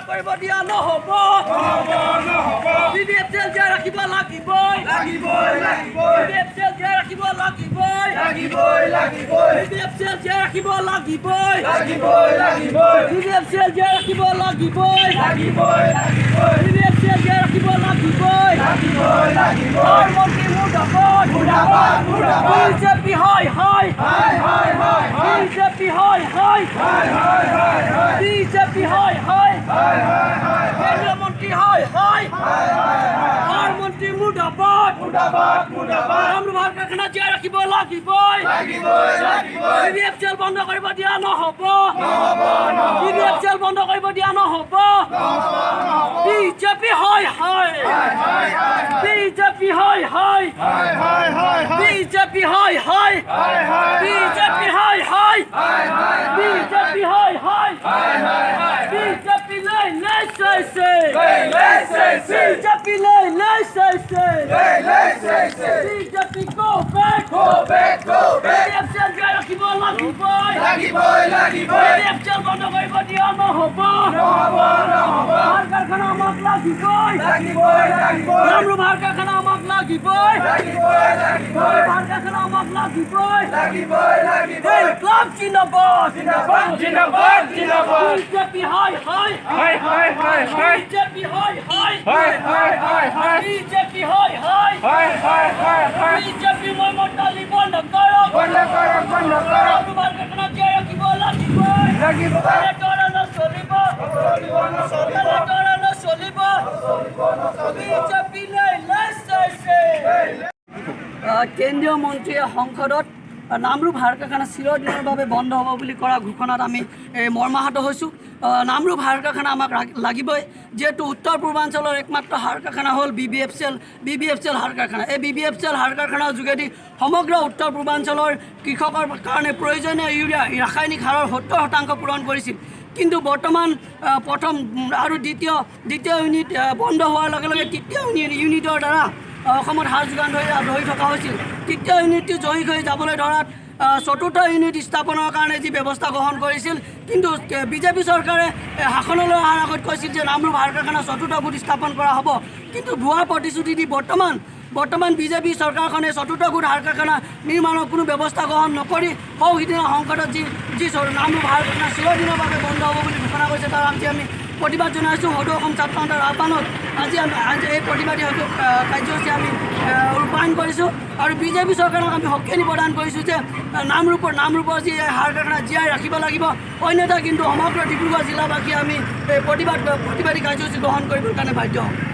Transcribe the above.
কৰিব দিয়া নহ'ব BBFCL জীয়াই ৰাখিব লাগিবই BBFCL জীয়াই ৰাখিব লাগিবই BBFCL জীয়াই ৰাখিব লাগিবই BBFCL জীয়াই ৰাখিব লাগিবই BBFCL জীয়াই ৰাখিব লাগিবই মন্ত্ৰী মুৰ্দাবাদ বিজেপি হয় BJP হয় BJP হয় কেন্দ্ৰীয় মন্ত্ৰী হয় মন্ত্ৰী মুৰ্দাবাদ কামৰূপ হাট কাৰখানা জীয়াই ৰাখিব লাগিবই BBFCL বন্ধ কৰিব দিয়া নহ'ব BBFCL বন্ধ কৰিব দিয়া নহ'ব BJP হয় BJP হয় BJP হয় BJP হয় BJP হয় BJP lei BJP lei BJP go back BBFCL জীয়াই ৰাখিব লাগিবই BBFCL বন্ধ কৰিব দিয়া নহ'ব হাট কাৰখানা আমাক লাগিবই কামৰূপ হাট কাৰখানা আমাক লাগিবই হাট কাৰখানা আমাক লাগিবই ক্লাব জিন্দাবাদ BJP হয় BJP হয় BJP হয় BJP মই মতালি বন্ধ কৰক কামৰূপ হাট কাৰখানা জীয়াই ৰাখিব লাগিবই নচলিব BJP কেন্দ্ৰীয় মন্ত্ৰীয়ে সংসদত নামৰূপ হাট কাৰখানা চিৰদিনৰ বাবে বন্ধ হ'ব বুলি কৰা ঘোষণাত আমি মৰ্মাহত হৈছোঁ নামৰূপ হাট কাৰখানা আমাক লাগিবই যিহেতু উত্তৰ পূৰ্বাঞ্চলৰ একমাত্ৰ হাট কাৰখানা হ'ল BBFCL হাট কাৰখানা এই BBFCL হাট কাৰখানাৰ যোগেদি সমগ্ৰ উত্তৰ পূৰ্বাঞ্চলৰ কৃষকৰ কাৰণে প্ৰয়োজনীয় ইউৰিয়া ৰাসায়নিক সাৰৰ 70% পূৰণ কৰিছিল কিন্তু বৰ্তমান প্ৰথম আৰু দ্বিতীয় ইউনিট বন্ধ হোৱাৰ লগে লগে তৃতীয় ইউনিটৰ দ্বাৰা অসমত সাৰ যোগান ধৰি থকা হৈছিল তৃতীয় ইউনিটটো জয়ী হৈ যাবলৈ ধৰাত চতুৰ্থ ইউনিট স্থাপনৰ কাৰণে যি ব্যৱস্থা গ্ৰহণ কৰিছিল কিন্তু বিজেপি চৰকাৰে শাসনলৈ অহাৰ আগত কৈছিল যে নামৰূপ হাট কাৰখানা চতুৰ্থ গোট স্থাপন কৰা হ'ব কিন্তু ভুৱা প্ৰতিশ্ৰুতি দি বৰ্তমান বিজেপি চৰকাৰখনে চতুৰ্থ গোট হাট কাৰখানা নিৰ্মাণৰ কোনো ব্যৱস্থা গ্ৰহণ নকৰি সিদিনা সংসদত যি নামৰূপ হাট কাৰখানা চিৰদিনৰ বাবে বন্ধ হ'ব বুলি ঘোষণা কৰিছে তাৰ আজি আমি প্ৰতিবাদ জনাইছোঁ সদৌ অসম ছাত্ৰ সন্থাৰ আহ্বানত আজি এই প্ৰতিবাদী কাৰ্যসূচী আমি ৰূপায়ণ কৰিছোঁ আৰু বিজেপি চৰকাৰক আমি সকিয়ানি প্ৰদান কৰিছোঁ যে নামৰূপৰ যি হাট কাৰখানা জীয়াই ৰাখিব লাগিব অন্যথা কিন্তু সমগ্ৰ ডিব্ৰুগড় জিলাবাসীয়ে আমি প্ৰতিবাদী কাৰ্যসূচী গ্ৰহণ কৰিবৰ কাৰণে বাধ্য হ'ম